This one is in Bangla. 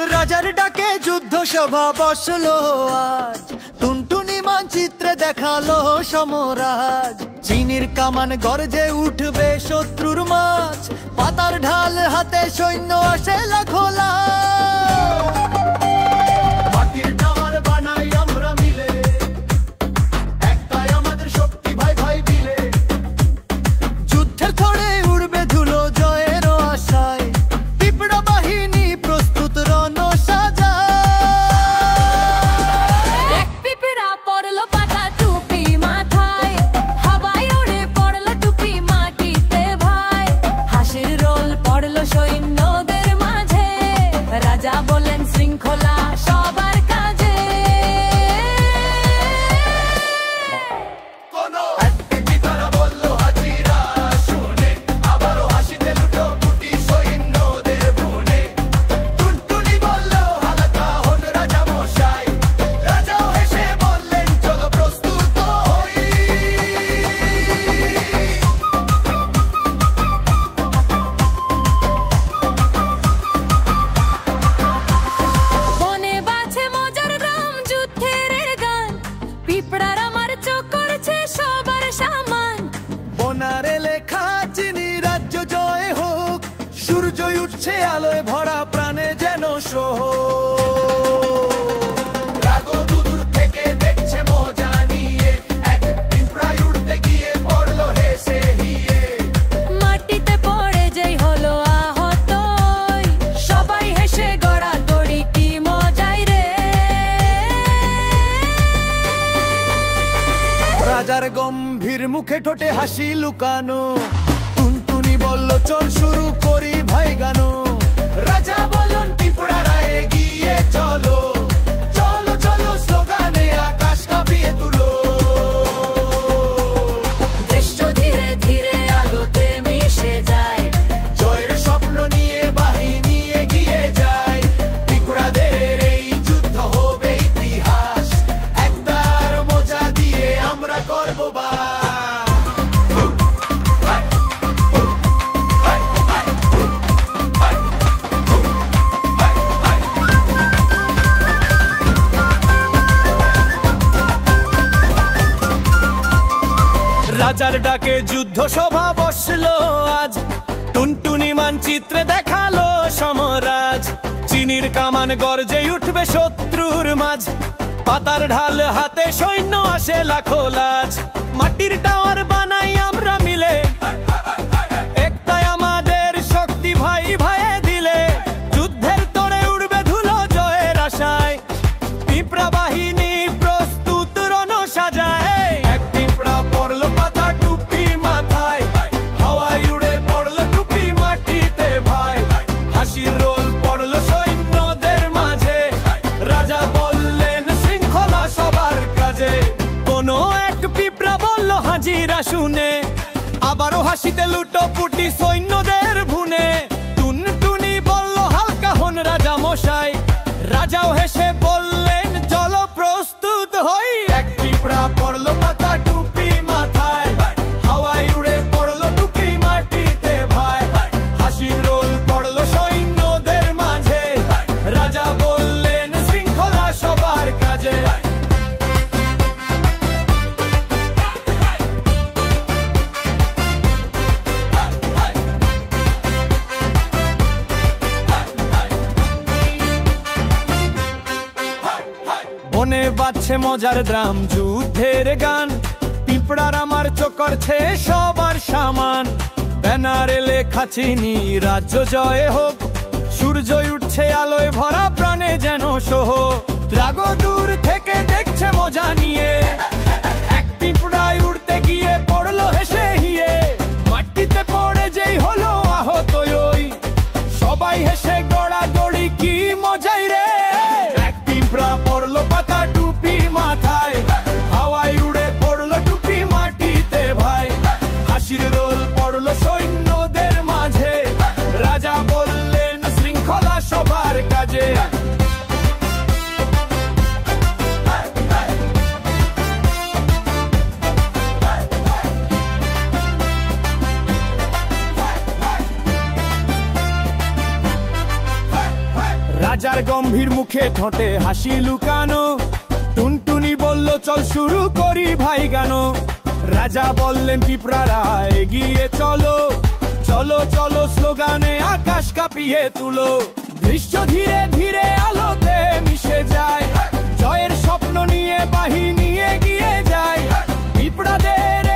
রাজার ডাকে যুদ্ধ সভা বসলো আজ, টুনটুনি মানচিত্রে দেখালো সমরাজ। চিনির কামান গর্জে উঠবে শত্রুর মাঝ, পাতার ঢাল হাতে সৈন্য আসে লাখো লাখ। মাটির টাওয়ার বানাই আমরা মিলে, একটাই আমাদের শক্তি ভাই ভাই মিলে। যুদ্ধের থড়ে উড়বে ধুলো জয়ের আশায়, পিঁপড়া বাহিনী প্রস্তুত রণ সাজায়। এক পিঁপড়া পড়লো পাতা টুপি মাথায়, হাওয়ায় উড়ে পড়লো টুপি মাটিতে ভাই। হাসির রোল পড়লো সৈন্যদের মাঝে, রাজা বলেন শৃঙ্খলা সবার কাজে। বনে বাজে মজার গ্রাম যুদ্ধের গান, পিঁপড়ার আমার চোখ করছে সবার সামান। বনারে লেখা চিনি রাজ্য জয় হোক, সূর্য উঠছে আলোয় ভরা প্রাণে যেন সোহ। দূর থেকে দেখছে মজা নিয়ে, এক পিঁপড়া উড়তে গিয়ে পড়লো হেসে হিয়ে। মাটিতে পড়ে যেই হলো আহত, সবাই হেসে গড়াগড়ি কি মজাই রে। রাজার গম্ভীর মুখে ঠোঁটে হাসি লুকানো, টুনটুনি বলল চল শুরু করি ভাই গানো। রাজা বললেন পিঁপড়ারা এগিয়ে চলো, চলো চলো স্লোগানে আকাশ কাঁপিয়ে তুলো। দৃশ্য ধীরে ধীরে আলোতে মিশে যায়, জয়ের স্বপ্ন নিয়ে বাহিনী এগিয়ে যায়। পিঁপড়াদের এই যুদ্ধ হবে ইতিহাস, একতার মজা দিয়ে আমরা করব বাস। রাজার ডাকে যুদ্ধ সভা বসলো আজ, টুনটুনি মানচিত্রে দেখালো সমরাজ। চিনির কামান গর্জে উঠবে শত্রুর মাঝ, পাতার ঢাল হাতে সৈন্য আসে লাখো লাজ। মাটির টাওয়ার বানাই আমরা মিলে, একটাই আমাদের শক্তি ভাই ভাই দিলে। যুদ্ধের তোড়ে উড়বে ধুলো জয়ের আশায়, পিঁপড়া বাহিনী প্রস্তুত রণ সাজায়। এক পিঁপড়া পড়লো পাতা টুপি মাথায়, হাওয়ায় উড়ে পড়লো টুপি মাটিতে ভাই। হাসির রোল পড়লো সৈন্যদের মাঝে, রাজা বললেন শৃঙ্খলা সবার কাজে। কোনো এক পিঁপড়া বলল হাজিরা শুনে, আবারও হাসিতে লুটো পুটি সৈন্যদের ভুনে। টুনটুনি বলল হালকা হন রাজা মশাই, রাজাও হেসে বললেন চলো প্রস্তুত হই। এক পিঁপড়া পড়লো পাতা টুপি মাথায়, হাওয়ায় উড়ে পড়লো টুপি মাটিতে ভাই। হাসির রোল পড়লো সৈন্যদের মাঝে, রাজা বললেন শৃঙ্খলা সবার কাজে। বনে বাজছে মজার ড্রাম যুদ্ধের গান, পিঁপড়ার আমার চোখ করছে সবার সামান। ব্যানারে লেখা চিনি রাজ্য জয় হোক, সূর্য উঠছে আলোয় ভরা প্রাণে যেন সোহ। রাগো দূর থেকে দেখছে মজা নিয়ে, এক পিঁপড়ায় উড়তে গিয়ে পড়লো হেসে হিয়ে। মাটিতে পড়ে যেই হলো আহত ওই, সবাই হেসে গড়াগড়ি কি মজাই রে। এক পিঁপড়া পড়লো পাতা টুপি মাথায়, হাওয়ায় উড়ে পড়লো টুপি মাটিতে ভাই। হাসির রোল পড়লো সৈন্যদের মাঝে, রাজা বললেন শৃঙ্খলা সবার কাজে। গম্ভীর মুখে ঠোঁটে হাসি লুকানো। টুনটুনি বলল চল শুরু করি ভাই গানো। রাজা বললেন পিঁপড়ারা এগিয়ে চলো, চলো চলো স্লোগানে আকাশ কাঁপিয়ে তুলো। দৃশ্য ধীরে ধীরে আলোতে মিশে যায়, জয়ের স্বপ্ন নিয়ে বাহিনী এগিয়ে যায়। পিঁপড়াদের